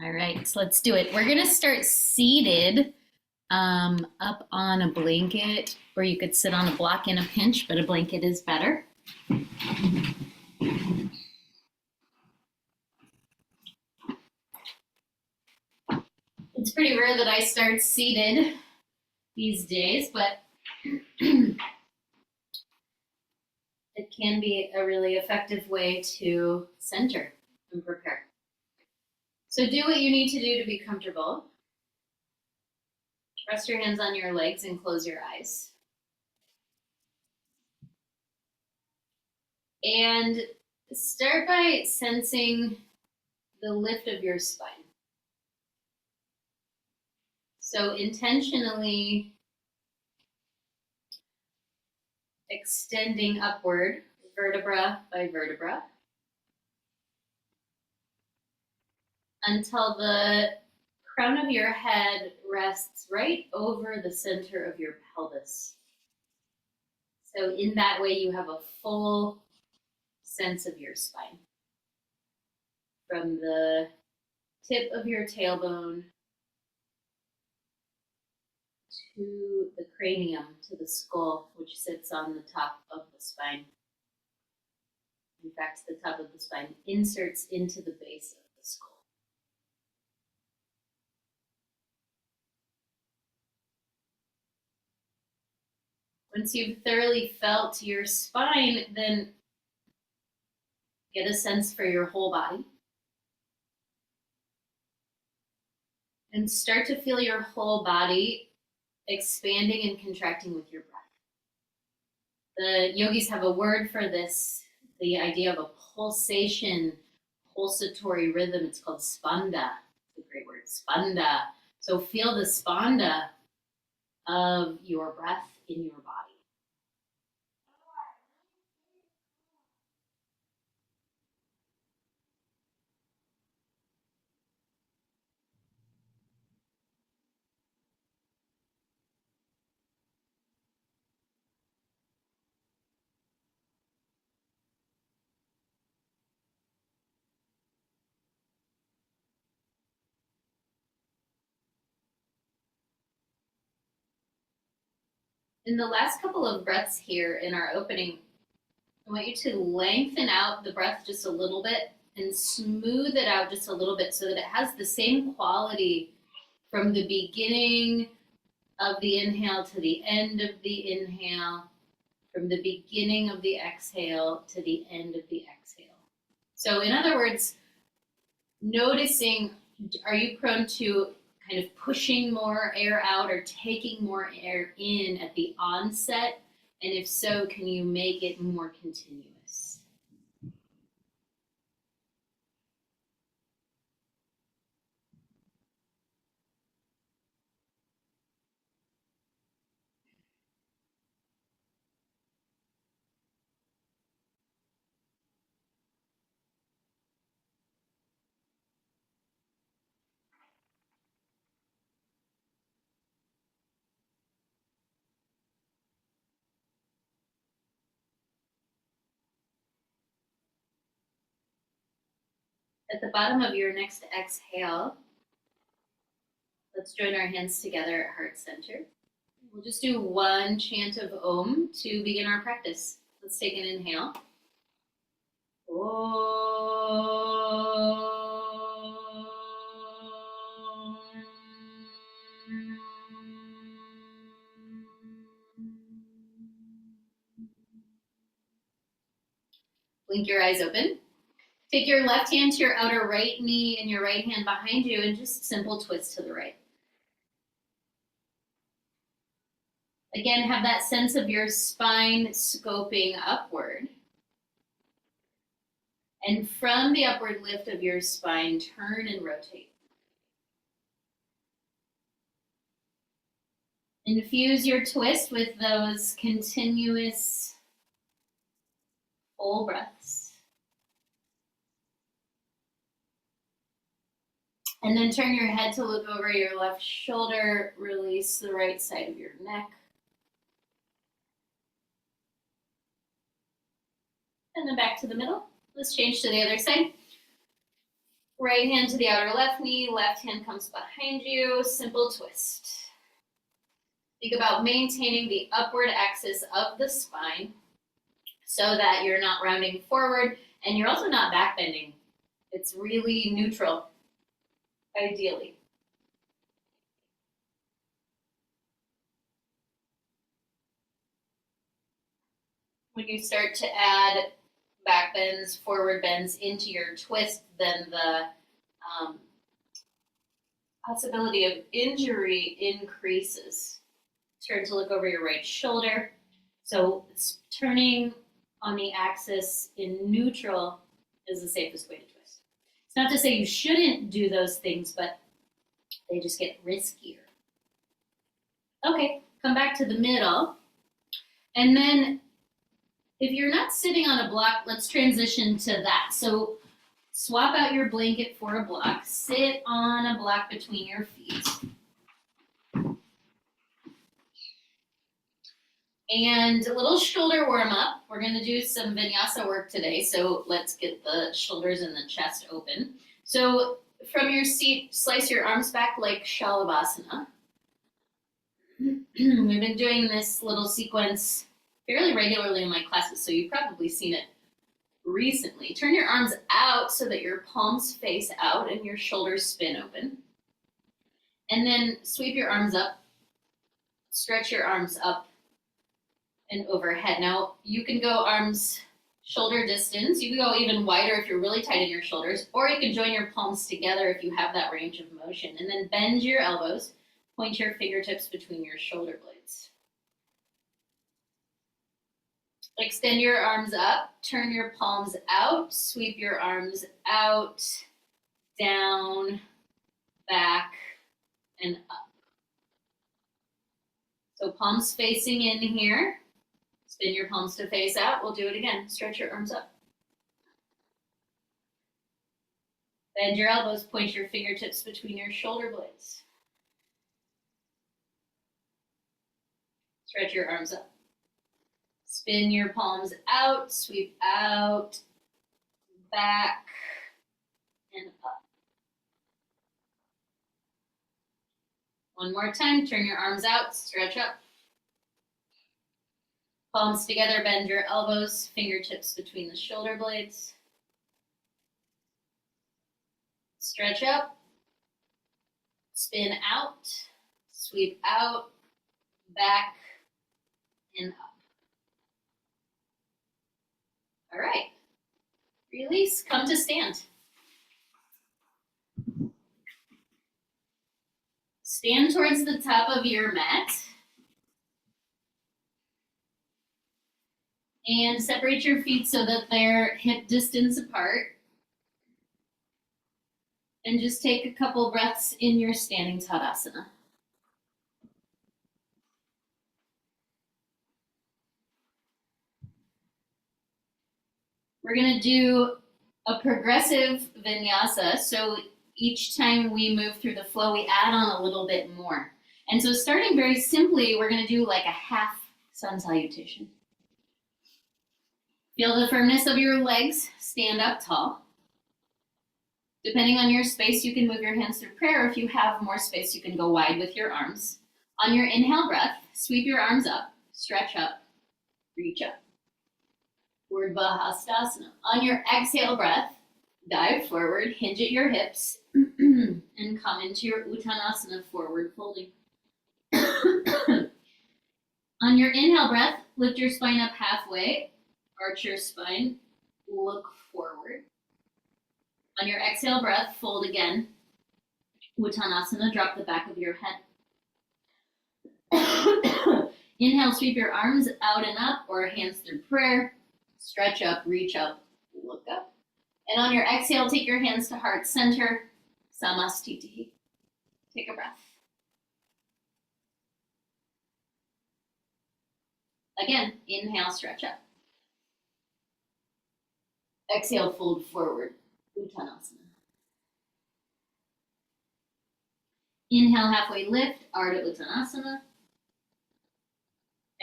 All right, so let's do it. We're gonna start seated up on a blanket, or you could sit on a block in a pinch, but a blanket is better. It's pretty rare that I start seated these days, but it can be a really effective way to center and prepare. So do what you need to do to be comfortable. Rest your hands on your legs and close your eyes. And start by sensing the lift of your spine. So intentionally extending upward, vertebra by vertebra, until the crown of your head rests right over the center of your pelvis. So in that way, you have a full sense of your spine. From the tip of your tailbone to the cranium, to the skull, which sits on the top of the spine. In fact, the top of the spine inserts into the base of the skull. Once you've thoroughly felt your spine, then get a sense for your whole body. And start to feel your whole body expanding and contracting with your breath. The yogis have a word for this, the idea of a pulsation, pulsatory rhythm. It's called spanda. It's a great word, spanda. So feel the spanda of your breath in your body. In the last couple of breaths here in our opening, I want you to lengthen out the breath just a little bit and smooth it out just a little bit so that it has the same quality from the beginning of the inhale to the end of the inhale, from the beginning of the exhale to the end of the exhale. So in other words, noticing, are you prone to kind of pushing more air out or taking more air in at the onset? And if so, can you make it more continuous? At the bottom of your next exhale, let's join our hands together at heart center. We'll just do one chant of Om to begin our practice. Let's take an inhale. Om. Blink your eyes open. Take your left hand to your outer right knee and your right hand behind you and just simple twist to the right. Again, have that sense of your spine scoping upward. And from the upward lift of your spine, turn and rotate. Infuse your twist with those continuous full breaths. And then turn your head to look over your left shoulder, release the right side of your neck. And then back to the middle. Let's change to the other side. Right hand to the outer left knee, left hand comes behind you, simple twist. Think about maintaining the upward axis of the spine so that you're not rounding forward and you're also not backbending. It's really neutral, ideally. When you start to add back bends, forward bends into your twist, then the possibility of injury increases. Turn to look over your right shoulder. So turning on the axis in neutral is the safest way to twist. It's not to say you shouldn't do those things, but they just get riskier. Okay, come back to the middle. And then if you're not sitting on a block, let's transition to that. So swap out your blanket for a block. Sit on a block between your feet. And a little shoulder warm up. We're going to do some vinyasa work today. So let's get the shoulders and the chest open. So from your seat, slice your arms back like Shalabhasana. We've been doing this little sequence fairly regularly in my classes, so you've probably seen it recently. Turn your arms out so that your palms face out and your shoulders spin open. And then sweep your arms up, stretch your arms up and overhead. Now, you can go arms shoulder distance. You can go even wider if you're really tight in your shoulders, or you can join your palms together if you have that range of motion. And then bend your elbows, point your fingertips between your shoulder blades. Extend your arms up, turn your palms out, sweep your arms out, down, back, and up. So palms facing in here. Spin your palms to face out. We'll do it again. Stretch your arms up. Bend your elbows, point your fingertips between your shoulder blades. Stretch your arms up. Spin your palms out, sweep out, back, and up. One more time, turn your arms out, stretch up. Palms together, bend your elbows, fingertips between the shoulder blades. Stretch up, spin out, sweep out, back, and up. All right, release, come to stand. Stand towards the top of your mat. And separate your feet so that they're hip distance apart. And just take a couple breaths in your standing Tadasana. We're going to do a progressive vinyasa. So each time we move through the flow, we add on a little bit more. And so starting very simply, we're going to do like a half sun salutation. Feel the firmness of your legs, stand up tall. Depending on your space, you can move your hands through prayer. If you have more space, you can go wide with your arms. On your inhale breath, sweep your arms up, stretch up, reach up. Urdhva Hastasana. On your exhale breath, dive forward, hinge at your hips, and come into your Uttanasana, forward folding. On your inhale breath, lift your spine up halfway, arch your spine, look forward. On your exhale breath, fold again. Uttanasana, drop the back of your head. Inhale, sweep your arms out and up, or hands through prayer. Stretch up, reach up, look up. And on your exhale, take your hands to heart center, Samastitihi. Take a breath. Again, inhale, stretch up. Exhale, fold forward, Uttanasana. Inhale, halfway lift, Ardha Uttanasana.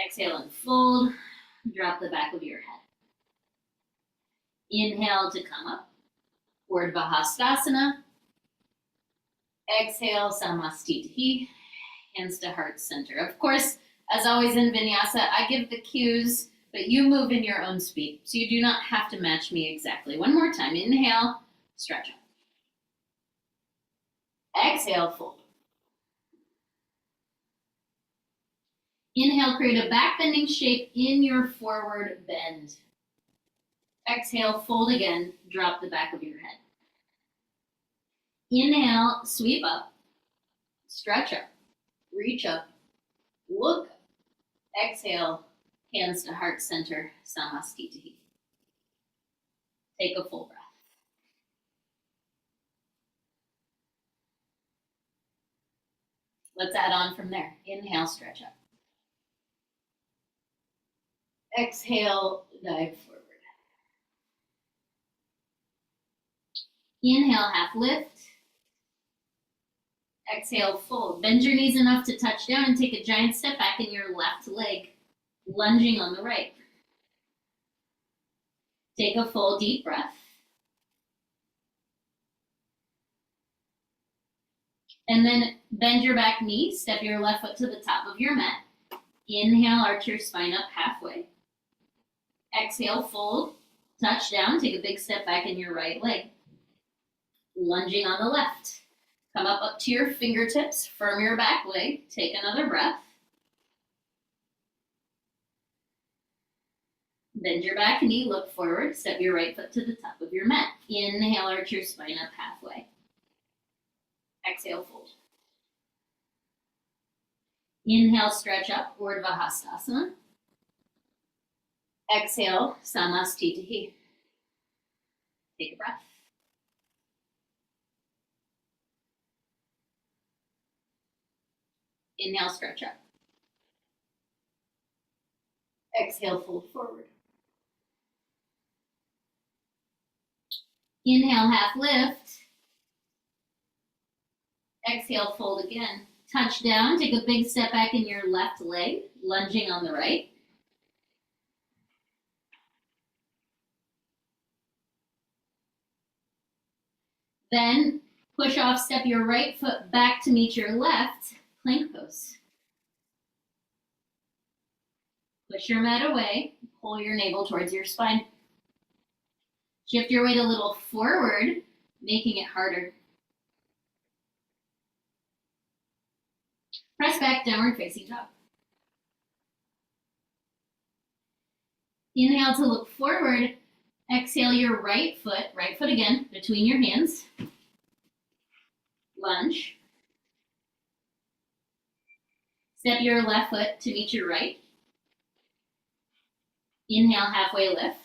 Exhale and fold, drop the back of your head. Inhale to come up. Urdhva Hastasana. Exhale, Samastitihi, hands to heart center. Of course, as always in Vinyasa, I give the cues, but you move in your own speed, so you do not have to match me exactly. One more time, inhale, stretch up. Exhale, fold. Inhale, create a back bending shape in your forward bend. Exhale, fold again, drop the back of your head. Inhale, sweep up, stretch up, reach up, look up. Exhale, hands to heart center, Samastitihi. Take a full breath. Let's add on from there. Inhale, stretch up. Exhale, dive forward. Inhale, half lift. Exhale, fold. Bend your knees enough to touch down and take a giant step back in your left leg, lunging on the right. Take a full deep breath. And then bend your back knee, step your left foot to the top of your mat. Inhale, arch your spine up halfway. Exhale, fold, touch down, take a big step back in your right leg. Lunging on the left. Come up to your fingertips, firm your back leg, take another breath. Bend your back knee, look forward, step your right foot to the top of your mat. Inhale, arch your spine up halfway. Exhale, fold. Inhale, stretch up, Urdhva Hastasana. Exhale, Samastitihi. Take a breath. Inhale, stretch up. Exhale, fold forward. Inhale, half lift. Exhale, fold again. Touch down, take a big step back in your left leg, lunging on the right. Then push off, step your right foot back to meet your left, plank pose. Push your mat away, pull your navel towards your spine. Shift your weight a little forward, making it harder. Press back, downward facing dog. Inhale to look forward. Exhale your right foot again, between your hands. Lunge. Step your left foot to meet your right. Inhale, halfway lift.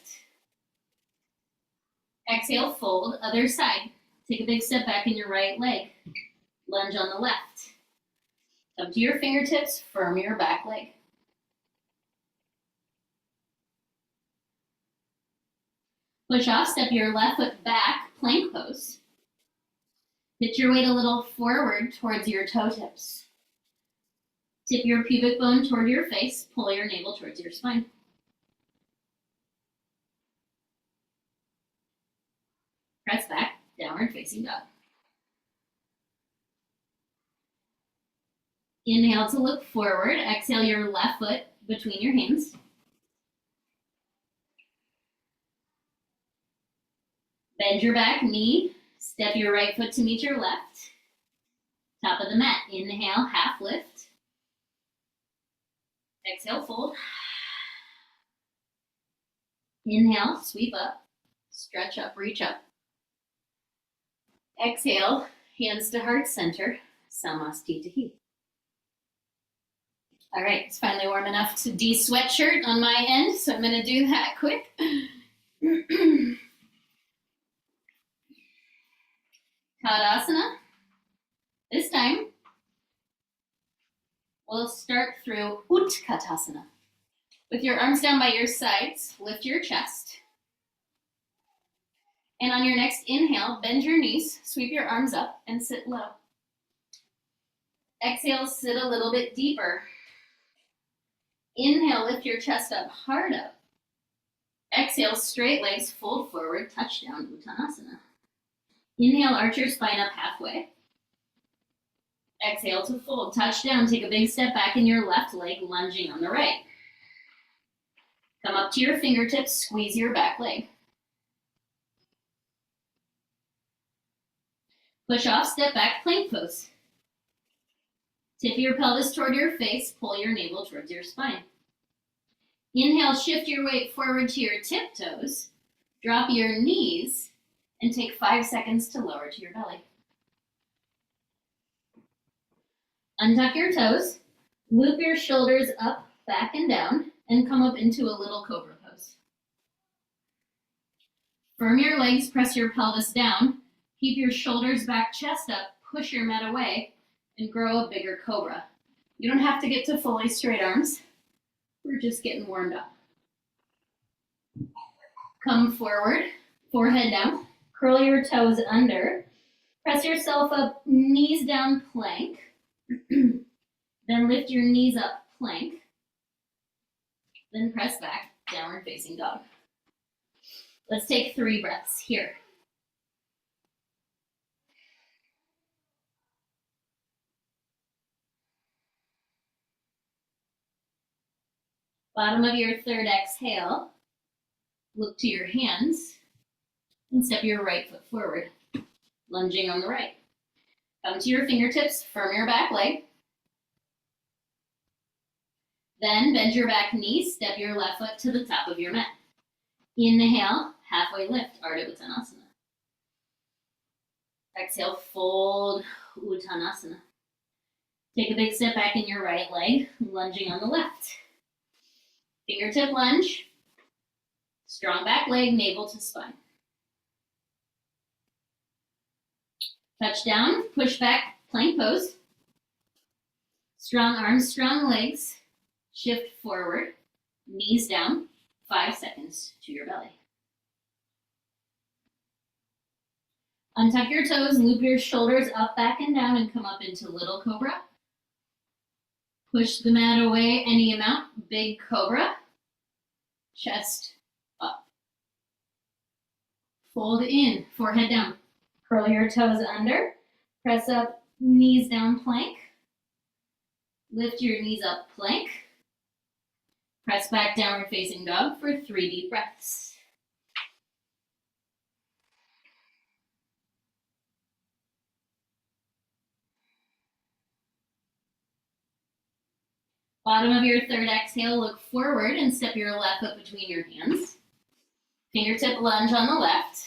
Exhale, fold, other side. Take a big step back in your right leg. Lunge on the left. Come to your fingertips, firm your back leg. Push off, step your left foot back, plank pose. Pitch your weight a little forward towards your toe tips. Tip your pubic bone toward your face, pull your navel towards your spine. Press back, downward facing dog. Inhale to look forward. Exhale your left foot between your hands. Bend your back knee. Step your right foot to meet your left. Top of the mat. Inhale, half lift. Exhale, fold. Inhale, sweep up. Stretch up, reach up. Exhale, hands to heart center, Samastitihi. All right, it's finally warm enough to de-sweatshirt on my end, so I'm gonna do that quick. Tadasana. This time, we'll start through Utkatasana. With your arms down by your sides, lift your chest. And on your next inhale, bend your knees, sweep your arms up, and sit low. Exhale, sit a little bit deeper. Inhale, lift your chest up, hard up. Exhale, straight legs, fold forward, touch down, Uttanasana. Inhale, arch your spine up halfway. Exhale to fold, touch down, take a big step back in your left leg, lunging on the right. Come up to your fingertips, squeeze your back leg. Push off, step back, plank pose. Tip your pelvis toward your face, pull your navel towards your spine. Inhale, shift your weight forward to your tiptoes, drop your knees, and take 5 seconds to lower to your belly. Untuck your toes, loop your shoulders up, back, and down, and come up into a little cobra pose. Firm your legs, press your pelvis down, keep your shoulders back, chest up, push your mat away, and grow a bigger cobra. You don't have to get to fully straight arms. We're just getting warmed up. Come forward, forehead down, curl your toes under, press yourself up, knees down, plank. Then lift your knees up, plank. Then press back, downward facing dog. Let's take 3 breaths here. Bottom of your 3rd exhale, look to your hands and step your right foot forward, lunging on the right. Come to your fingertips, firm your back leg. Then bend your back knee, step your left foot to the top of your mat. Inhale, halfway lift, Ardha Uttanasana. Exhale, fold, Uttanasana. Take a big step back in your right leg, lunging on the left. Fingertip lunge, strong back leg, navel to spine. Touch down, push back, plank pose. Strong arms, strong legs. Shift forward, knees down, 5 seconds to your belly. Untuck your toes, loop your shoulders up, back, and down, and come up into little cobra. Push the mat away any amount, big cobra. Chest up. Fold in, forehead down. Curl your toes under, press up, knees down, plank. Lift your knees up, plank. Press back, downward facing dog for 3 deep breaths. Bottom of your 3rd exhale, look forward and step your left foot between your hands. Fingertip lunge on the left.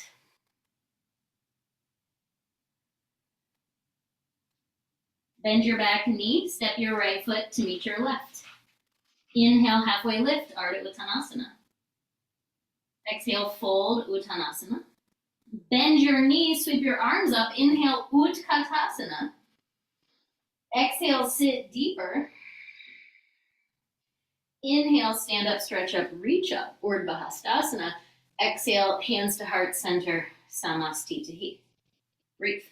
Bend your back knee, step your right foot to meet your left. Inhale, halfway lift, Ardha Uttanasana. Exhale, fold, Uttanasana. Bend your knees, sweep your arms up. Inhale, Utkatasana. Exhale, sit deeper. Inhale, stand up, stretch up, reach up, Urdhva Hastasana. Exhale, hands to heart center, Samastitihi. Breathe.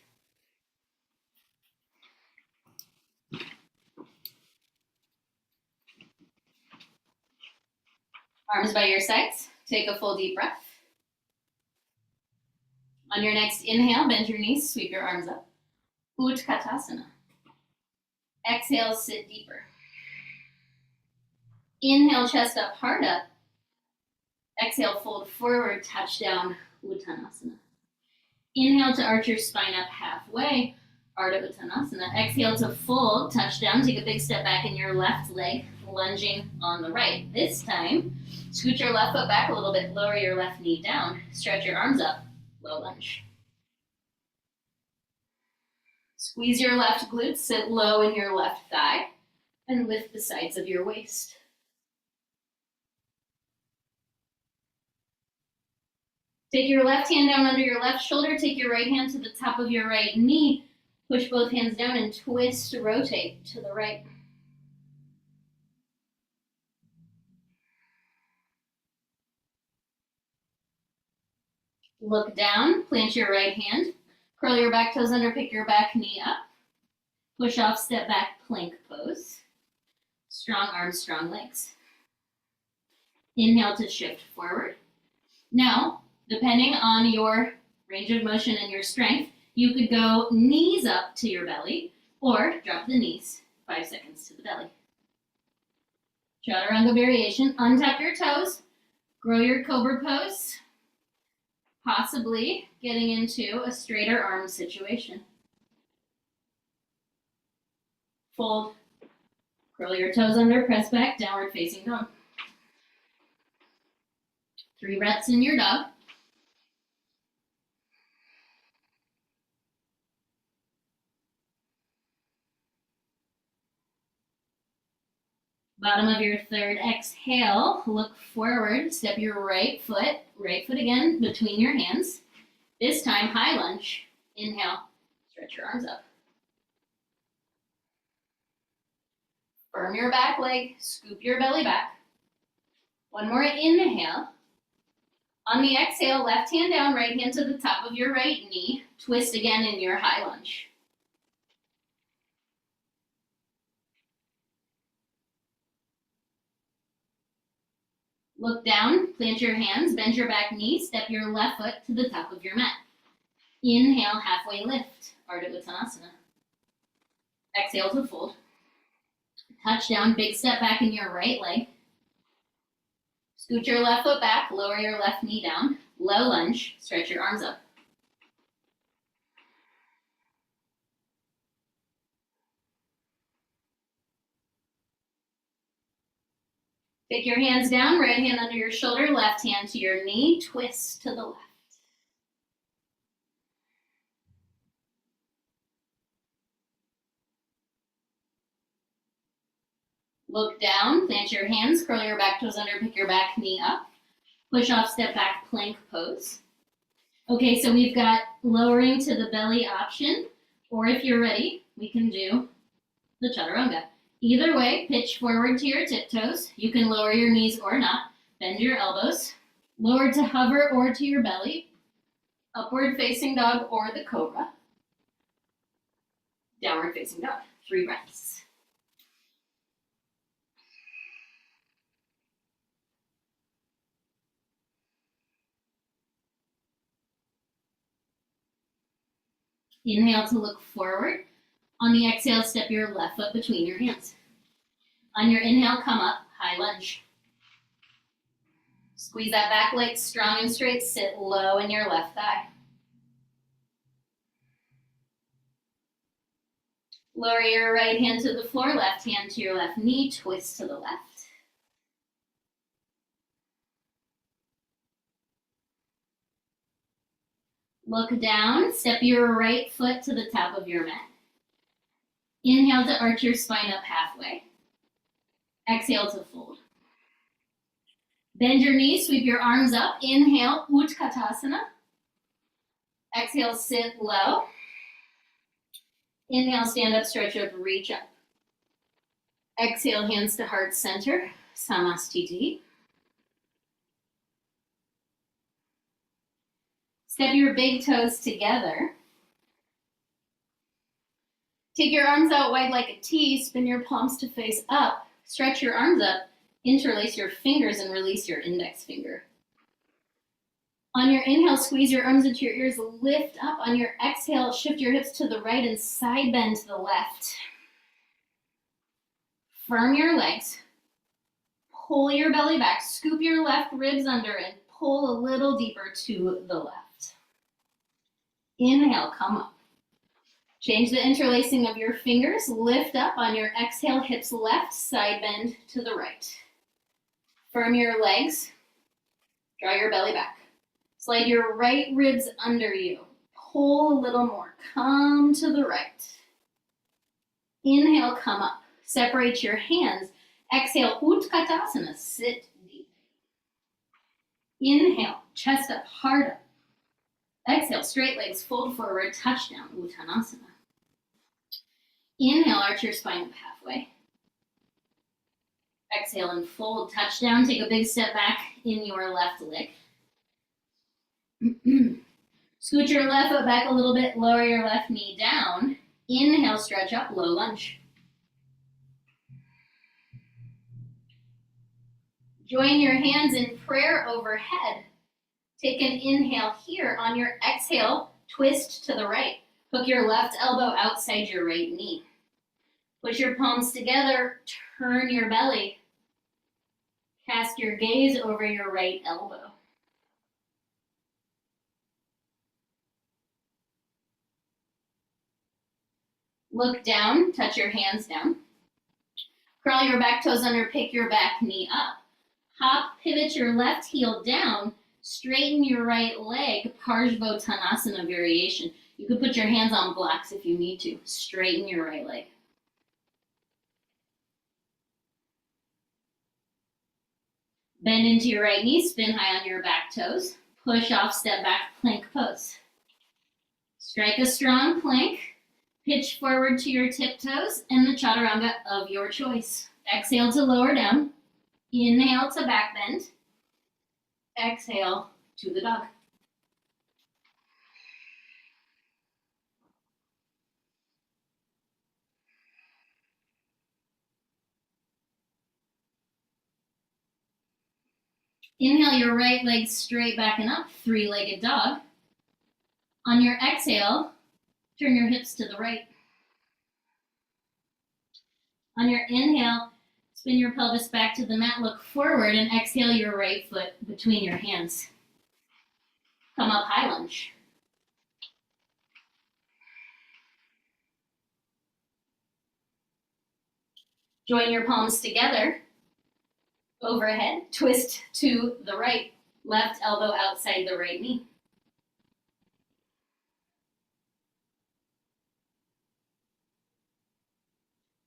Arms by your sides. Take a full deep breath. On your next inhale, bend your knees, sweep your arms up. Utkatasana. Exhale, sit deeper. Inhale, chest up, heart up. Exhale, fold forward, touch down, Uttanasana. Inhale to arch your spine up halfway, Ardha Uttanasana. Exhale to fold, touch down, take a big step back in your left leg, lunging on the right. This time, scoot your left foot back a little bit, lower your left knee down, stretch your arms up, low lunge. Squeeze your left glutes, sit low in your left thigh, and lift the sides of your waist. Take your left hand down under your left shoulder, take your right hand to the top of your right knee, push both hands down and twist, rotate to the right. Look down, plant your right hand, curl your back toes under, pick your back knee up, push off, step back, plank pose. Strong arms, strong legs. Inhale to shift forward. Now, depending on your range of motion and your strength, You could go knees up to your belly or drop the knees 5 seconds to the belly. Chaturanga variation, untuck your toes, grow your cobra pose, possibly getting into a straighter arm situation. Fold, curl your toes under, press back, downward facing dog. 3 breaths in your dog. Bottom of your third exhale, look forward, step your right foot again between your hands. This time, high lunge. Inhale, stretch your arms up. Firm your back leg, scoop your belly back. One more inhale. On the exhale, left hand down, right hand to the top of your right knee. Twist again in your high lunge. Look down, plant your hands, bend your back knee, step your left foot to the top of your mat. Inhale, halfway lift, Ardha Uttanasana. Exhale to fold. Touch down, big step back in your right leg. Scoot your left foot back, lower your left knee down. Low lunge, stretch your arms up. Take your hands down, right hand under your shoulder, left hand to your knee, twist to the left. Look down, plant your hands, curl your back toes under, pick your back knee up. Push off, step back, plank pose. Okay, so we've got lowering to the belly option, or if you're ready, we can do the chaturanga. Either way, pitch forward to your tiptoes. You can lower your knees or not. Bend your elbows. Lower to hover or to your belly. Upward facing dog or the cobra. Downward facing dog. 3 breaths. Inhale to look forward. On the exhale, step your left foot between your hands. On your inhale, come up, high lunge. Squeeze that back leg strong and straight. Sit low in your left thigh. Lower your right hand to the floor, left hand to your left knee, twist to the left. Look down, step your right foot to the top of your mat. Inhale to arch your spine up halfway. Exhale to fold. Bend your knees, sweep your arms up. Inhale, Utkatasana. Exhale, sit low. Inhale, stand up, stretch up, reach up. Exhale, hands to heart center, Samastiti. Step your big toes together. Take your arms out wide like a T, spin your palms to face up, stretch your arms up, interlace your fingers and release your index finger. On your inhale, squeeze your arms into your ears, lift up. On your exhale, shift your hips to the right and side bend to the left. Firm your legs. Pull your belly back, scoop your left ribs under and pull a little deeper to the left. Inhale, come up. Change the interlacing of your fingers, lift up. On your exhale, hips left, side bend to the right. Firm your legs, draw your belly back. Slide your right ribs under you. Pull a little more. Come to the right. Inhale, come up. Separate your hands. Exhale, Utkatasana. Sit deep. Inhale, chest up, heart up. Exhale, straight legs, fold forward, touchdown, Uttanasana. Inhale, arch your spine up halfway. Exhale and fold, touchdown. Take a big step back in your left leg. Scoot your left foot back a little bit, lower your left knee down. Inhale, stretch up, low lunge. Join your hands in prayer overhead. Take an inhale here. On your exhale, twist to the right. Hook your left elbow outside your right knee. Push your palms together, turn your belly. Cast your gaze over your right elbow. Look down, touch your hands down. Curl your back toes under, pick your back knee up. Hop, pivot your left heel down, straighten your right leg, Parsvottanasana variation. You can put your hands on blocks if you need to. Straighten your right leg. Bend into your right knee, spin high on your back toes. Push off, step back, plank pose. Strike a strong plank. Pitch forward to your tiptoes and the chaturanga of your choice. Exhale to lower down. Inhale to back bend. Exhale to the dog. Inhale your right leg straight back and up, three-legged dog. On your exhale, turn your hips to the right. On your inhale, spin your pelvis back to the mat, look forward, and exhale your right foot between your hands. Come up, high lunge. Join your palms together, overhead, twist to the right, left elbow outside the right knee.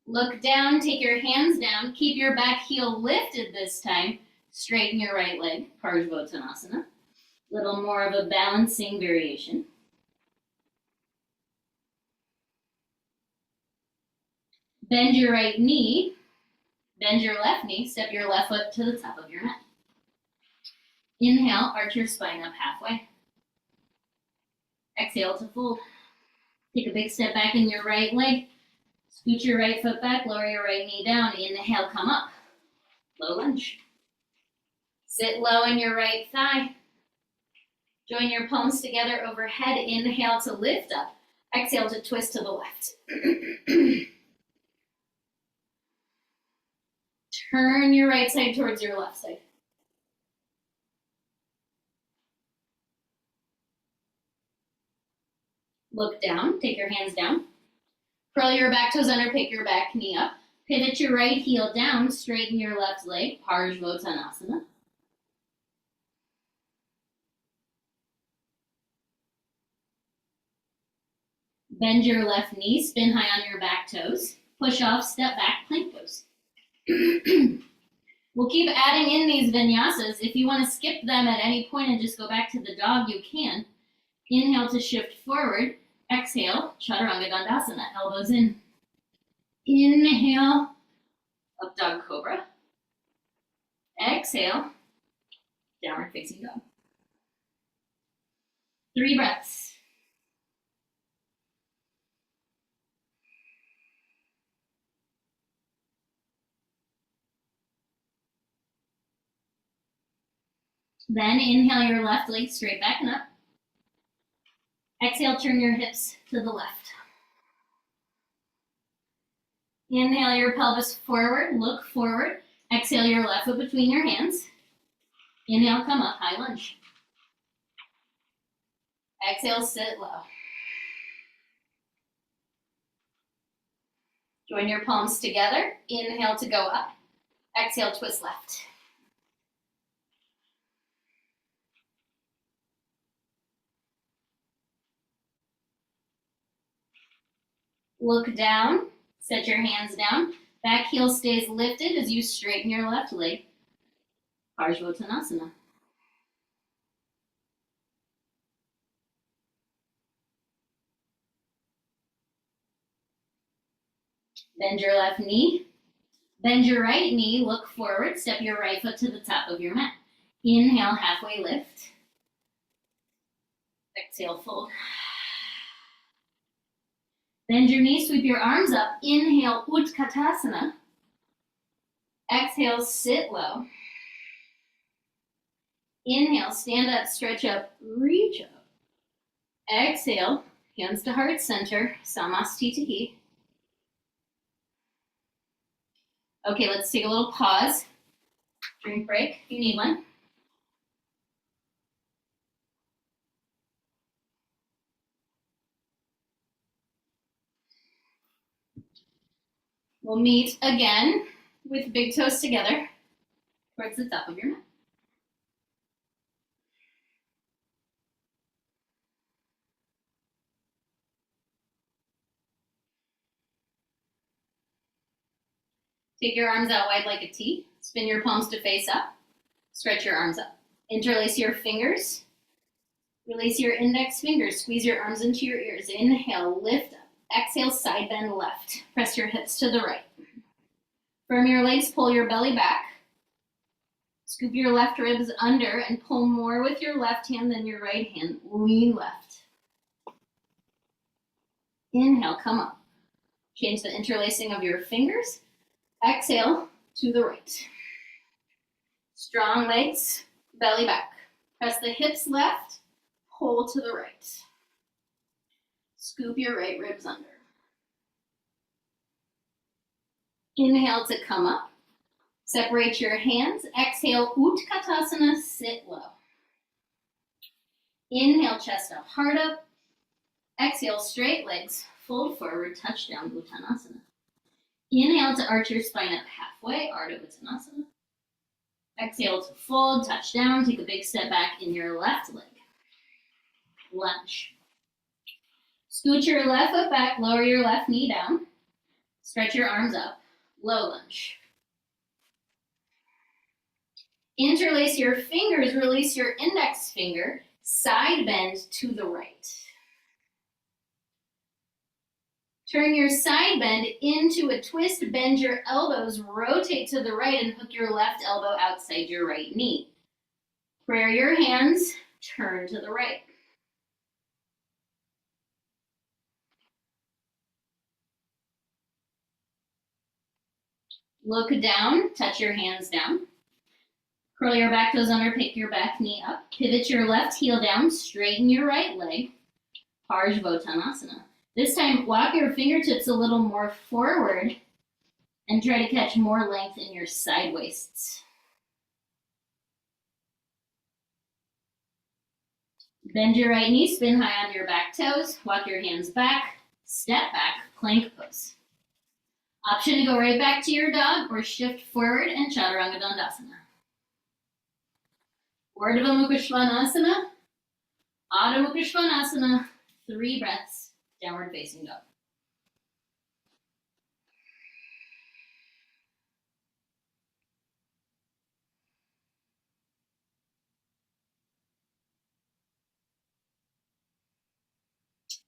Look down, take your hands down, keep your back heel lifted this time, straighten your right leg, Parsvottanasana. A little more of a balancing variation. Bend your right knee, bend your left knee, step your left foot to the top of your mat. Inhale, arch your spine up halfway. Exhale to fold. Take a big step back in your right leg. Scoot your right foot back, lower your right knee down. Inhale, come up. Low lunge. Sit low in your right thigh. Join your palms together overhead. Inhale to lift up. Exhale to twist to the left. Turn your right side towards your left side. Look down, take your hands down. Curl your back toes under, pick your back knee up. Pivot your right heel down, straighten your left leg, Parsvottanasana. Bend your left knee, spin high on your back toes. Push off, step back, plank pose. We'll keep adding in these vinyasas. If you want to skip them at any point and just go back to the dog, you can. Inhale to shift forward. Exhale, chaturanga dandasana, elbows in. Inhale, up dog cobra. Exhale, downward facing dog. 3 breaths. Then inhale your left leg straight back and up. Exhale, turn your hips to the left. Inhale your pelvis forward, look forward. Exhale your left foot between your hands. Inhale, come up, high lunge. Exhale, sit low. Join your palms together. Inhale to go up. Exhale, twist left. Look down, set your hands down. Back heel stays lifted as you straighten your left leg. Parsvottanasana. Bend your left knee. Bend your right knee, look forward, step your right foot to the top of your mat. Inhale, halfway lift. Exhale, fold. Bend your knee, sweep your arms up. Inhale, Utkatasana. Exhale, sit low. Inhale, stand up, stretch up, reach up. Exhale, Hands to heart center, Samastitihi. Okay, let's take a little pause. Drink break if you need one. We'll meet again with big toes together towards the top of your mat. Take your arms out wide like a T. Spin your palms to face up. Stretch your arms up. Interlace your fingers. Release your index fingers. Squeeze your arms into your ears. Inhale, lift up. Exhale, side bend left. Press your hips to the right. Firm your legs, pull your belly back. Scoop your left ribs under and pull more with your left hand than your right hand. Lean left. Inhale, come up. Change the interlacing of your fingers. Exhale to the right. Strong legs, belly back. Press the hips left, pull to the right. Scoop your right ribs under. Inhale to come up. Separate your hands. Exhale, Utkatasana, sit low. Inhale, chest up, heart up. Exhale, straight legs, fold forward, touchdown, Uttanasana. Inhale to arch your spine up halfway, Ardha Uttanasana. Exhale to fold, touch down, take a big step back in your left leg. Lunge. Scoot your left foot back, lower your left knee down. Stretch your arms up, low lunge. Interlace your fingers, release your index finger, side bend to the right. Turn your side bend into a twist, bend your elbows, rotate to the right and hook your left elbow outside your right knee. Prayer your hands, turn to the right. Look down, touch your hands down. Curl your back toes under, pick your back knee up. Pivot your left heel down, straighten your right leg. Parsvottanasana. This time, walk your fingertips a little more forward and try to catch more length in your side waists. Bend your right knee, spin high on your back toes, walk your hands back, step back, plank pose. Option to go right back to your dog or shift forward and Chaturanga Dandasana. Urdhva Mukha Svanasana, Adho Mukha Svanasana, 3 breaths, downward facing dog.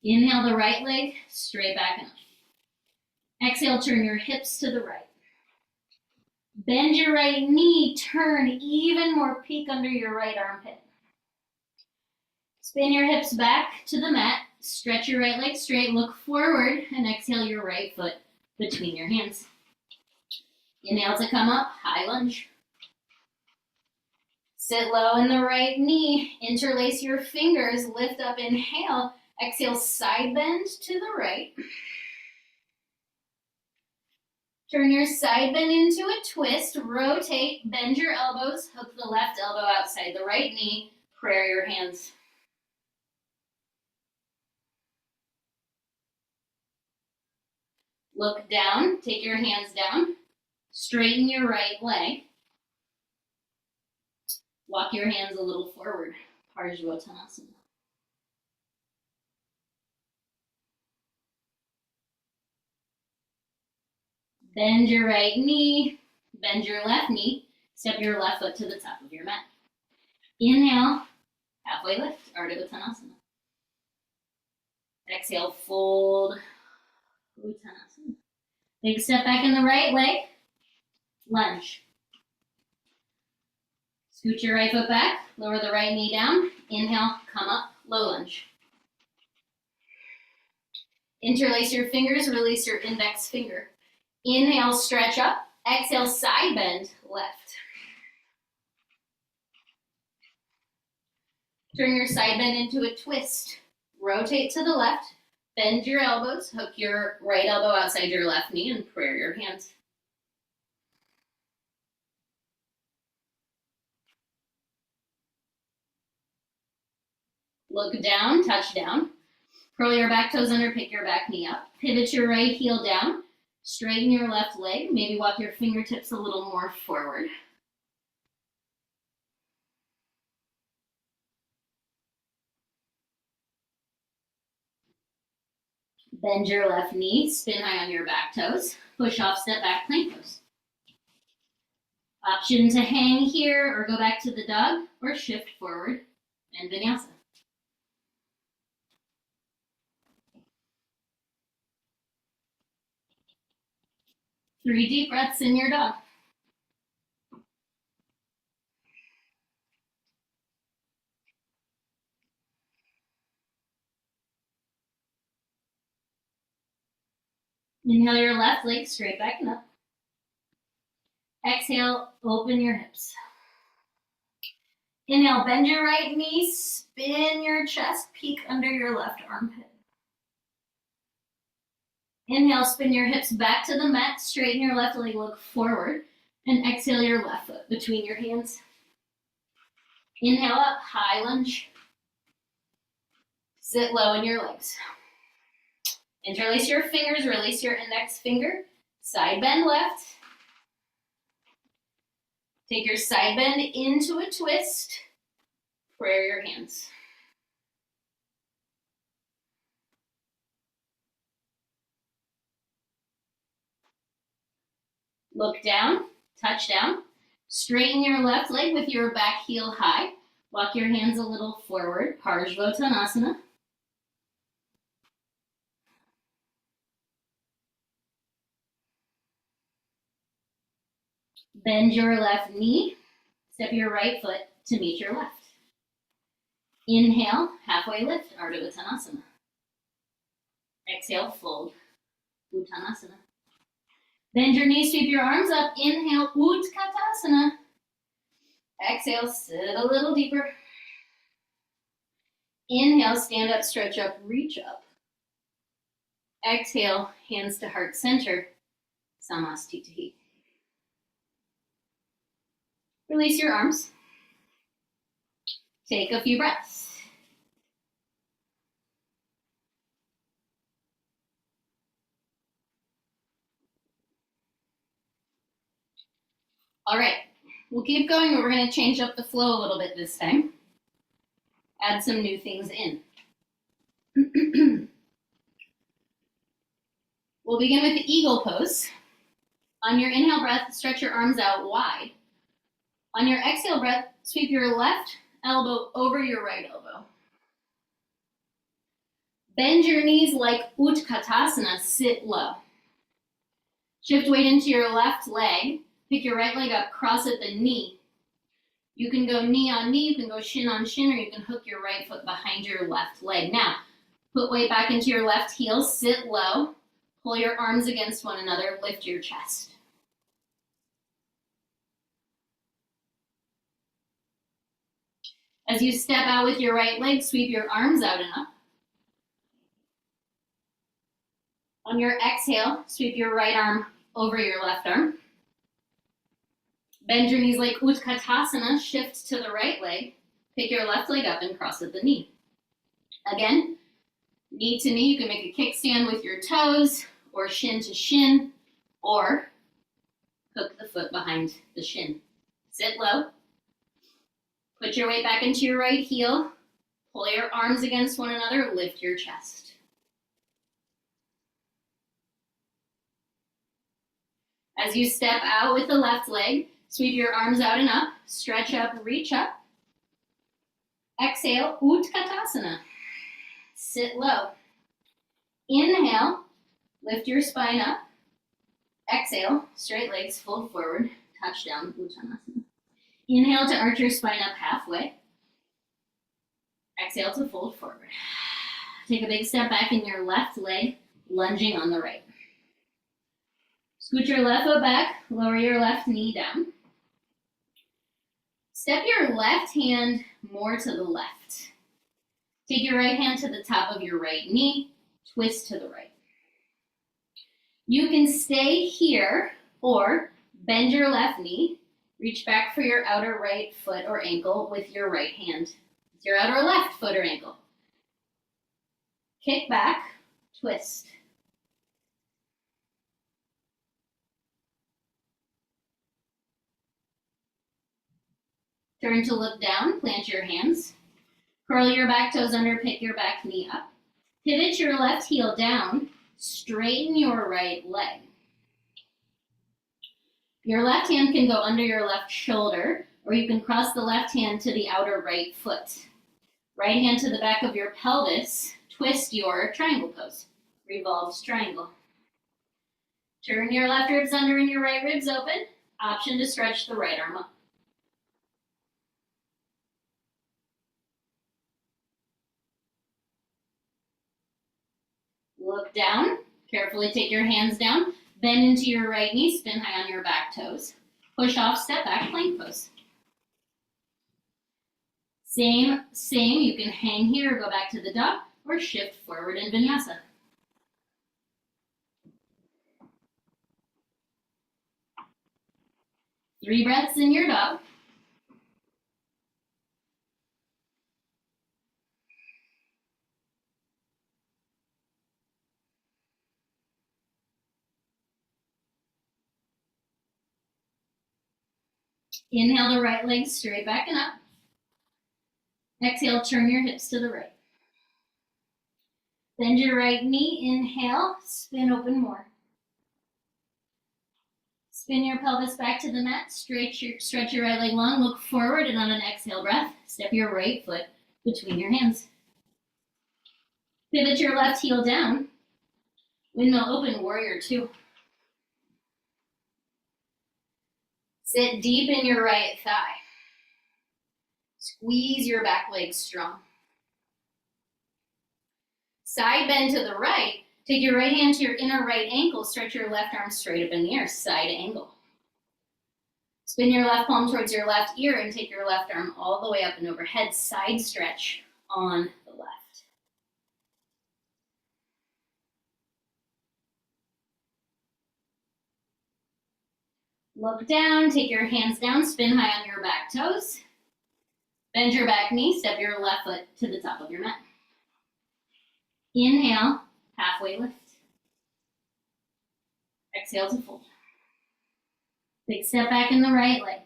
Inhale the right leg, straight back and up. Exhale, turn your hips to the right. Bend your right knee, turn even more, peek under your right armpit. Spin your hips back to the mat, stretch your right leg straight, look forward, and exhale your right foot between your hands. Inhale to come up, high lunge. Sit low in the right knee, interlace your fingers, lift up, inhale, exhale, side bend to the right. Turn your side bend into a twist, rotate, bend your elbows, hook the left elbow outside the right knee, prayer your hands. Look down, take your hands down, straighten your right leg. Walk your hands a little forward, Parsvottanasana. Bend your right knee, bend your left knee, step your left foot to the top of your mat. Inhale, halfway lift, Ardha Uttanasana. Exhale, fold, Uttanasana. Big step back in the right leg, lunge. Scoot your right foot back, lower the right knee down. Inhale, come up, low lunge. Interlace your fingers, release your index finger. Inhale, stretch up. Exhale, side bend, left. Turn your side bend into a twist. Rotate to the left. Bend your elbows, hook your right elbow outside your left knee, and prayer your hands. Look down, touch down. Curl your back toes under, pick your back knee up. Pivot your right heel down. Straighten your left leg. Maybe walk your fingertips a little more forward. Bend your left knee, spin high on your back toes. Push off, step back, plank pose. Option to hang here or go back to the dog or shift forward and vinyasa. Three deep breaths in your dog. Inhale your left leg straight back and up. Exhale, open your hips. Inhale, bend your right knee, spin your chest, peek under your left armpit. Inhale, spin your hips back to the mat, straighten your left leg, look forward, and exhale your left foot between your hands. Inhale up, high lunge. Sit low in your legs. Interlace your fingers, release your index finger, side bend left. Take your side bend into a twist, prayer your hands. Look down, touch down. Straighten your left leg with your back heel high. Walk your hands a little forward, Parsvottanasana. Bend your left knee, step your right foot to meet your left. Inhale, halfway lift, Ardha Uttanasana. Exhale, fold, Uttanasana. Bend your knees, sweep your arms up. Inhale, Utkatasana. Exhale, sit a little deeper. Inhale, stand up, stretch up, reach up. Exhale, hands to heart center, Samastitihi. Release your arms. Take a few breaths. All right, we'll keep going, but we're going to change up the flow a little bit this time. Add some new things in. We'll begin with the eagle pose. On your inhale breath, stretch your arms out wide. On your exhale breath, sweep your left elbow over your right elbow. Bend your knees like Utkatasana, sit low. Shift weight into your left leg. Pick your right leg up, cross at the knee. You can go knee on knee, you can go shin on shin, or you can hook your right foot behind your left leg. Now, put weight back into your left heel, sit low, pull your arms against one another, lift your chest. As you step out with your right leg, sweep your arms out and up. On your exhale, sweep your right arm over your left arm. Bend your knees like Utkatasana, shift to the right leg, pick your left leg up and cross at the knee. Again, knee to knee, you can make a kickstand with your toes, or shin to shin, or hook the foot behind the shin. Sit low. Put your weight back into your right heel, pull your arms against one another, lift your chest. As you step out with the left leg, sweep your arms out and up, stretch up, reach up. Exhale, Utkatasana. Sit low. Inhale, lift your spine up. Exhale, straight legs, fold forward, touch down, Uttanasana. Inhale to arch your spine up halfway. Exhale to fold forward. Take a big step back in your left leg, lunging on the right. Scoot your left foot back, lower your left knee down. Step your left hand more to the left. Take your right hand to the top of your right knee, twist to the right. You can stay here or bend your left knee, reach back for your outer right foot or ankle with your right hand. It's your outer left foot or ankle. Kick back, twist. Turn to look down, plant your hands. Curl your back toes under, pick your back knee up. Pivot your left heel down, straighten your right leg. Your left hand can go under your left shoulder, or you can cross the left hand to the outer right foot. Right hand to the back of your pelvis, twist your triangle pose. Revolved triangle. Turn your left ribs under and your right ribs open. Option to stretch the right arm up. Look down. Carefully take your hands down. Bend into your right knee. Spin high on your back toes. Push off, step back, plank pose. Same. You can hang here, go back to the dog, or shift forward in Vinyasa. Three breaths in your dog. Inhale the right leg straight back and up. Exhale, turn your hips to the right. Bend your right knee, inhale, spin open more. Spin your pelvis back to the mat, stretch your right leg long, look forward, and on an exhale breath, step your right foot between your hands. Pivot your left heel down, windmill open, warrior two. Sit deep in your right thigh. Squeeze your back leg strong. Side bend to the right. Take your right hand to your inner right ankle. Stretch your left arm straight up in the air. Side angle. Spin your left palm towards your left ear and take your left arm all the way up and overhead. Side stretch on the left. Look down. Take your hands down. Spin high on your back toes. Bend your back knee. Step your left foot to the top of your mat. Inhale, halfway lift. Exhale to fold. Big step back in the right leg.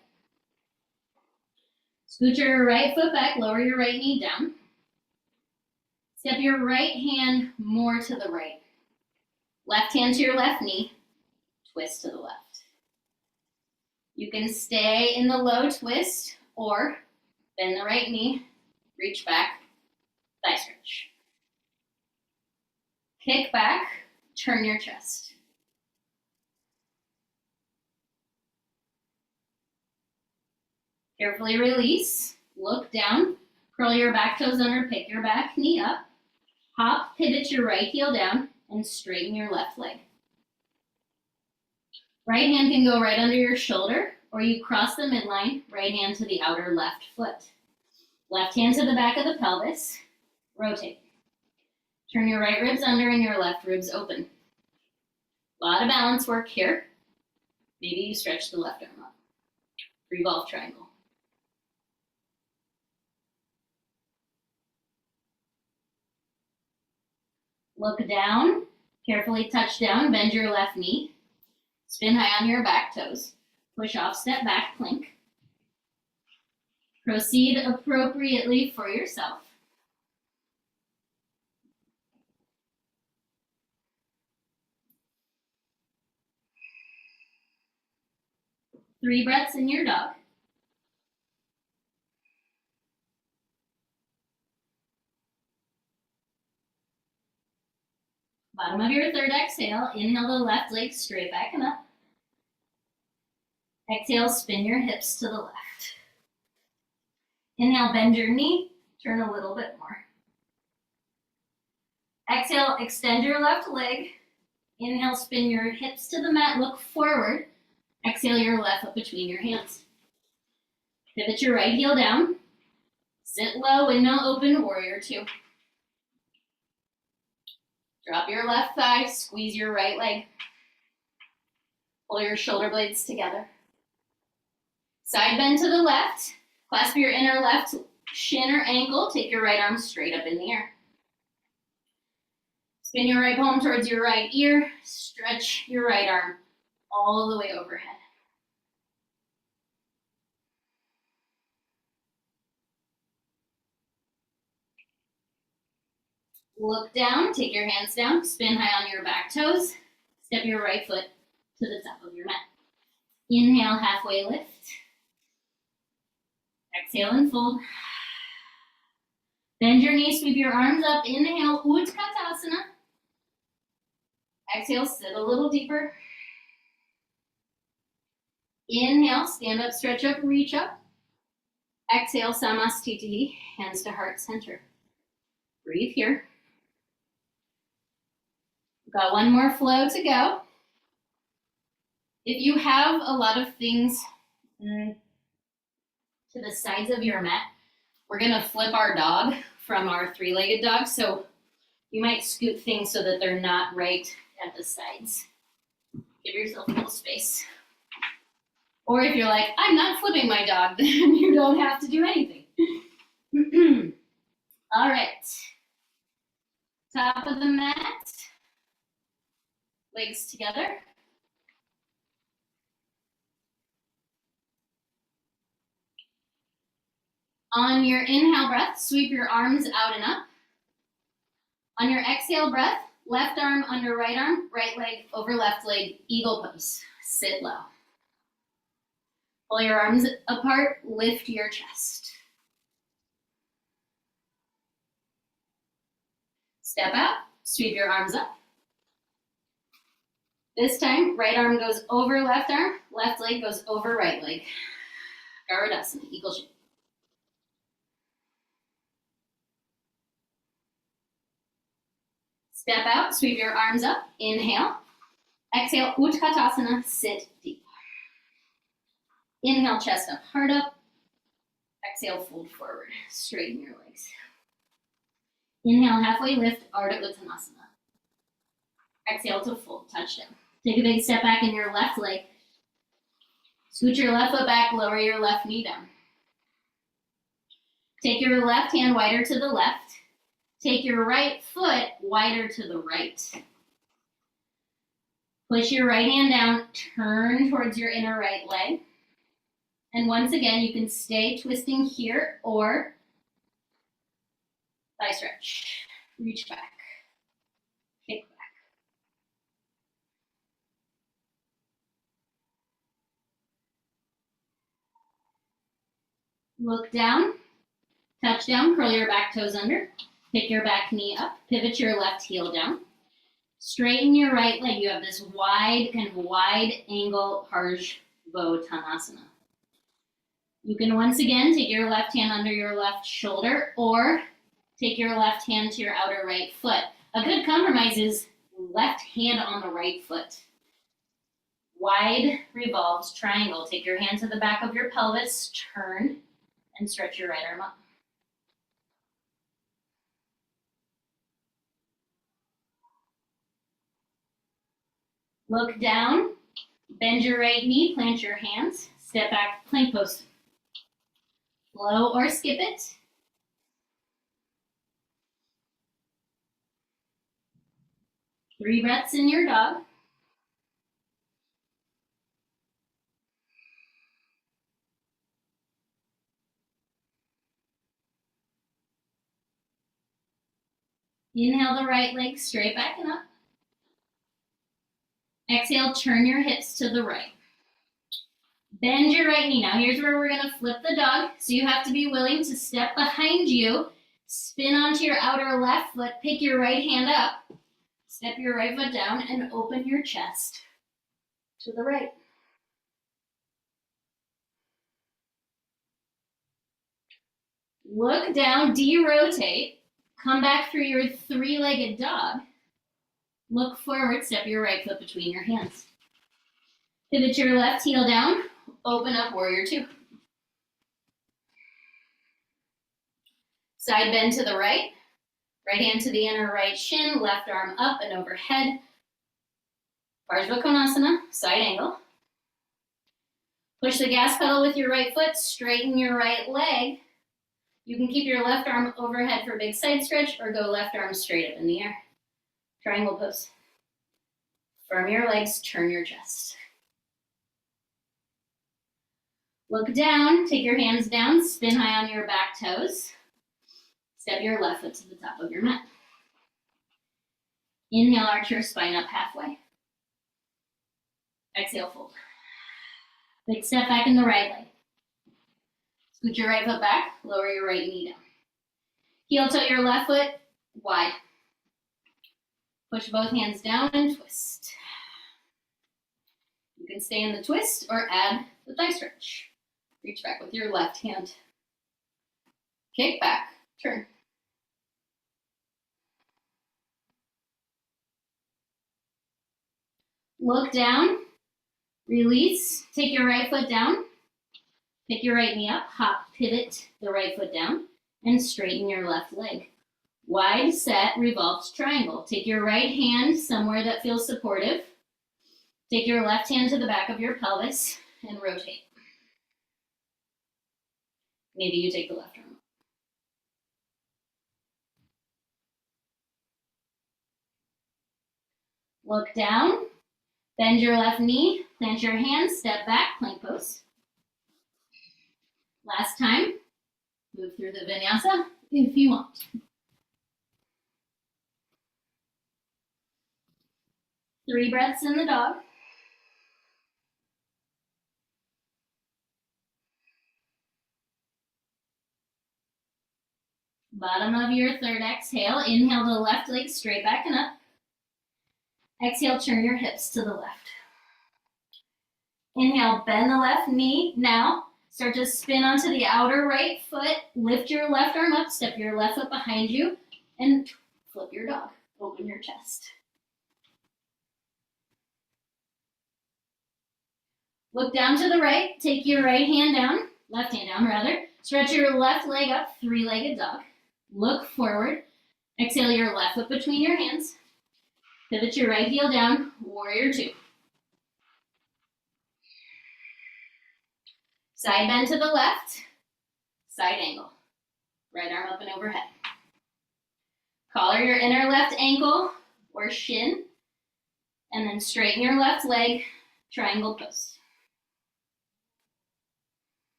Scoot your right foot back, lower your right knee down. Step your right hand more to the right. Left hand to your left knee, twist to the left. You can stay in the low twist or bend the right knee, reach back, thigh stretch. Kick back, turn your chest. Carefully release, look down, curl your back toes under, pick your back knee up, hop, pivot your right heel down, and straighten your left leg. Right hand can go right under your shoulder, or you cross the midline, right hand to the outer left foot. Left hand to the back of the pelvis, rotate. Turn your right ribs under and your left ribs open. A lot of balance work here. Maybe you stretch the left arm up. Revolve triangle. Look down, carefully touch down, bend your left knee. Spin high on your back toes. Push off, step back, plank. Proceed appropriately for yourself. Three breaths in your dog. Bottom of your third exhale, inhale the left leg straight back and up. Exhale, spin your hips to the left. Inhale, bend your knee, turn a little bit more. Exhale, extend your left leg. Inhale, spin your hips to the mat, look forward. Exhale your left up between your hands. Pivot your right heel down. Sit low, windmill open, warrior two. Drop your left thigh, squeeze your right leg. Pull your shoulder blades together. Side bend to the left. Clasp your inner left shin or ankle. Take your right arm straight up in the air. Spin your right palm towards your right ear. Stretch your right arm all the way overhead. Look down, take your hands down, spin high on your back toes. Step your right foot to the top of your mat. Inhale, halfway lift. Exhale and fold. Bend your knees, sweep your arms up. Inhale, Utkatasana. Exhale, sit a little deeper. Inhale, stand up, stretch up, reach up. Exhale, Samastiti, hands to heart center. Breathe here. We've got one more flow to go. If you have a lot of things to the sides of your mat, we're gonna flip our dog from our three-legged dog, so you might scoot things so that they're not right at the sides. Give yourself a little space. Or if you're like, I'm not flipping my dog, then you don't have to do anything. All right. Top of the mat. Legs together. On your inhale breath, sweep your arms out and up. On your exhale breath, left arm under right arm, right leg over left leg, eagle pose. Sit low. Pull your arms apart, lift your chest. Step out, sweep your arms up. This time, right arm goes over left arm, left leg goes over right leg. Garudasana, eagle shape. Step out, sweep your arms up, inhale. Exhale, Utkatasana, sit deep. Inhale, chest up, heart up. Exhale, fold forward, straighten your legs. Inhale, halfway lift, Ardha Uttanasana. Exhale to fold, touchdown. Take a big step back in your left leg. Scoot your left foot back, lower your left knee down. Take your left hand wider to the left. Take your right foot wider to the right. Push your right hand down, turn towards your inner right leg. And once again, you can stay twisting here or thigh stretch. Reach back, kick back. Look down, touch down, curl your back toes under. Pick your back knee up, pivot your left heel down. Straighten your right leg. You have this wide angle Parsvottanasana. You can once again take your left hand under your left shoulder or take your left hand to your outer right foot. A good compromise is left hand on the right foot. Wide revolves triangle. Take your hand to the back of your pelvis, turn, and stretch your right arm up. Look down, bend your right knee, plant your hands, step back, plank pose. Flow or skip it. Three breaths in your dog. Inhale the right leg straight back and up. Exhale, turn your hips to the right. Bend your right knee. Now here's where we're gonna flip the dog. So you have to be willing to step behind you, spin onto your outer left foot, pick your right hand up, step your right foot down, and open your chest to the right. Look down, derotate, come back through your three-legged dog. Look forward, step your right foot between your hands. Pivot your left heel down, open up warrior two. Side bend to the right, Right hand to the inner right shin, left arm up and overhead. Parsva Konasana, side angle. Push the gas pedal with your right foot, straighten your right leg. You can keep your left arm overhead for a big side stretch or go left arm straight up in the air. Triangle pose. Firm your legs, turn your chest. Look down, take your hands down, spin high on your back toes. Step your left foot to the top of your mat. Inhale, arch your spine up halfway. Exhale, fold. Big step back in the right leg. Scoot your right foot back, lower your right knee down. Heel toe your left foot wide. Push both hands down and twist. You can stay in the twist or add the thigh stretch. Reach back with your left hand. Kick back, turn. Look down, release, take your right foot down, pick your right knee up, hop, pivot the right foot down, and straighten your left leg. Wide set, revolved triangle. Take your right hand somewhere that feels supportive. Take your left hand to the back of your pelvis and rotate. Maybe you take the left arm up. Look down, bend your left knee, plant your hands, step back, plank pose. Last time, move through the Vinyasa if you want. Three breaths in the dog. Bottom of your third exhale, inhale the left leg straight back and up. Exhale, turn your hips to the left. Inhale, bend the left knee. Now, start to spin onto the outer right foot. Lift your left arm up, step your left foot behind you, and flip your dog. Open your chest. Look down to the right. Take your right hand down, left hand down rather. Stretch your left leg up, three-legged dog. Look forward. Exhale your left foot between your hands. Pivot your right heel down, warrior two. Side bend to the left, side angle. Right arm up and overhead. Collar your inner left ankle or shin, and then straighten your left leg, triangle pose.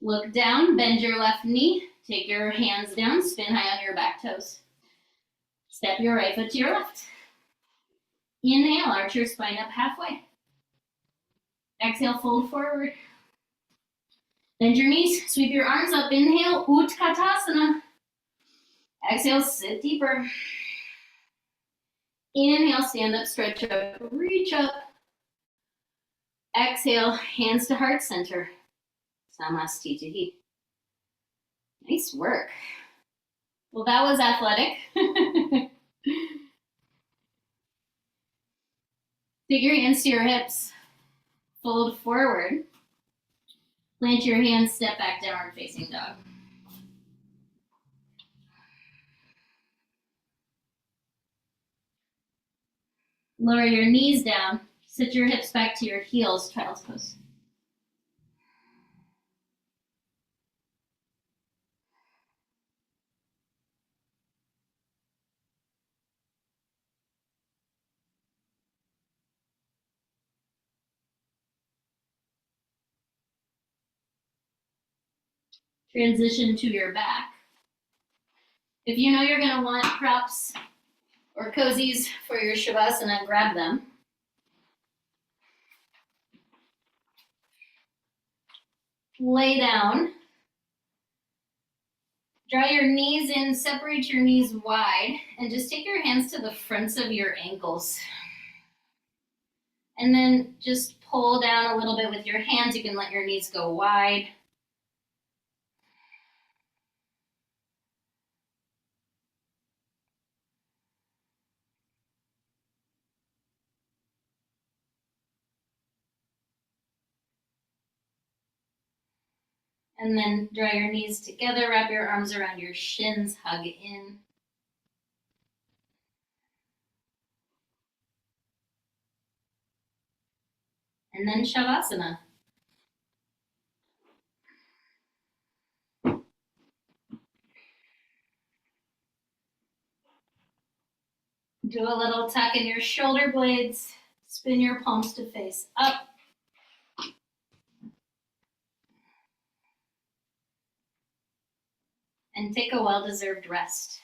Look down, bend your left knee, take your hands down, spin high on your back toes. Step your right foot to your left. Inhale, arch your spine up halfway. Exhale, fold forward. Bend your knees, sweep your arms up. Inhale, Utkatasana. Exhale, sit deeper. Inhale, stand up, stretch up, reach up. Exhale, hands to heart center. Samastitihi. Nice work. Well, that was athletic. Take your hands to your hips. Fold forward. Plant your hands, step back, downward facing dog. Lower your knees down. Sit your hips back to your heels, child's pose. Transition to your back. If you know you're going to want props or cozies for your Shavasana, grab them. Lay down. Draw your knees in, separate your knees wide, and just take your hands to the fronts of your ankles. And then just pull down a little bit with your hands. You can let your knees go wide. And then draw your knees together, wrap your arms around your shins, hug in. And then Shavasana. Do a little tuck in your shoulder blades. Spin your palms to face up. And take a well-deserved rest.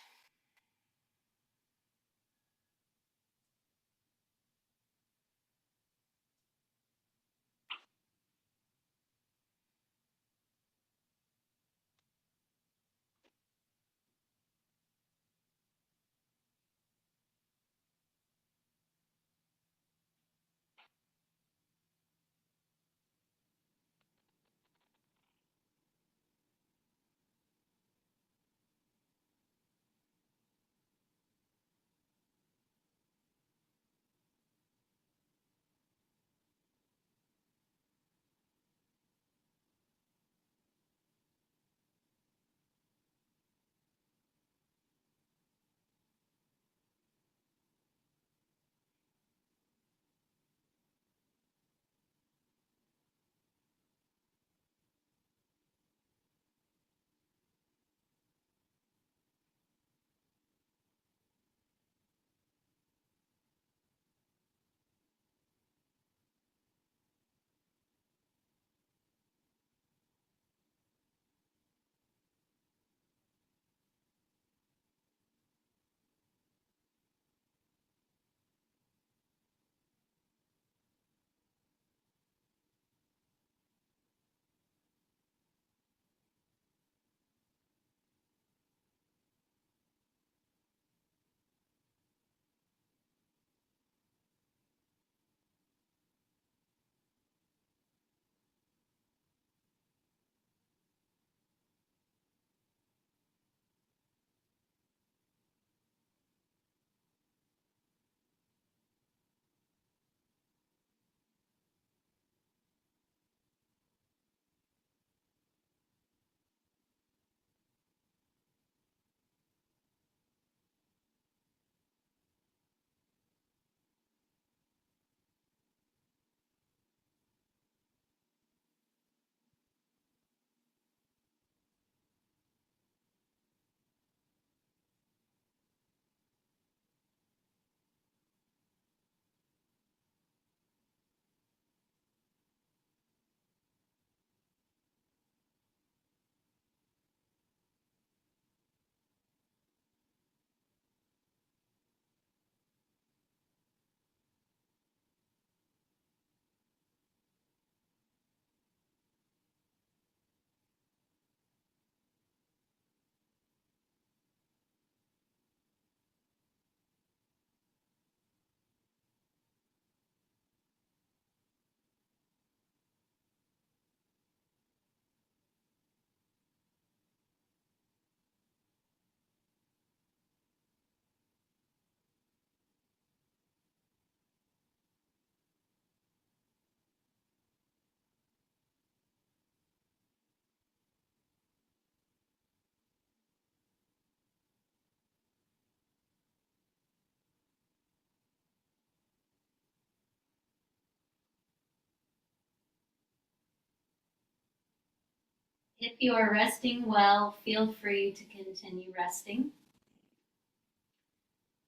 If you are resting well, feel free to continue resting.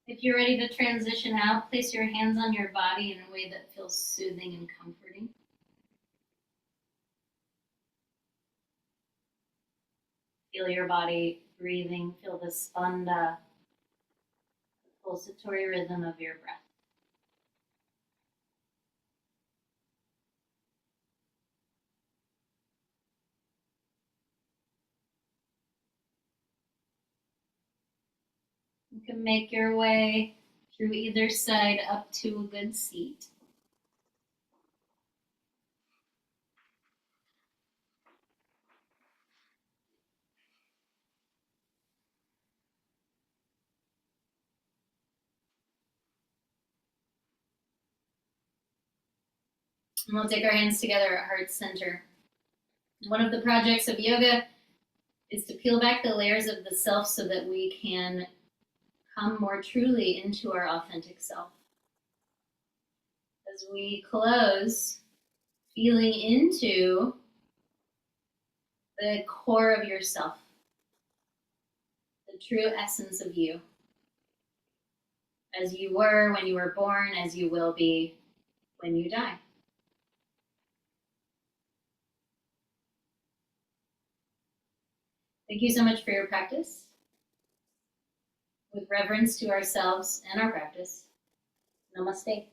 If you're ready to transition out, place your hands on your body in a way that feels soothing and comforting. Feel your body breathing, feel the spanda, the pulsatory rhythm of your breath. You can make your way through either side up to a good seat. And we'll take our hands together at heart center. One of the projects of yoga is to peel back the layers of the self so that we can come more truly into our authentic self. As we close, feeling into the core of yourself, the true essence of you, as you were when you were born, as you will be when you die. Thank you so much for your practice. With reverence to ourselves and our practice. Namaste.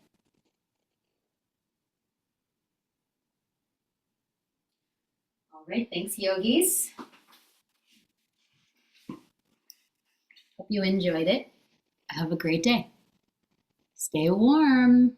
All right, thanks, yogis. Hope you enjoyed it. Have a great day. Stay warm.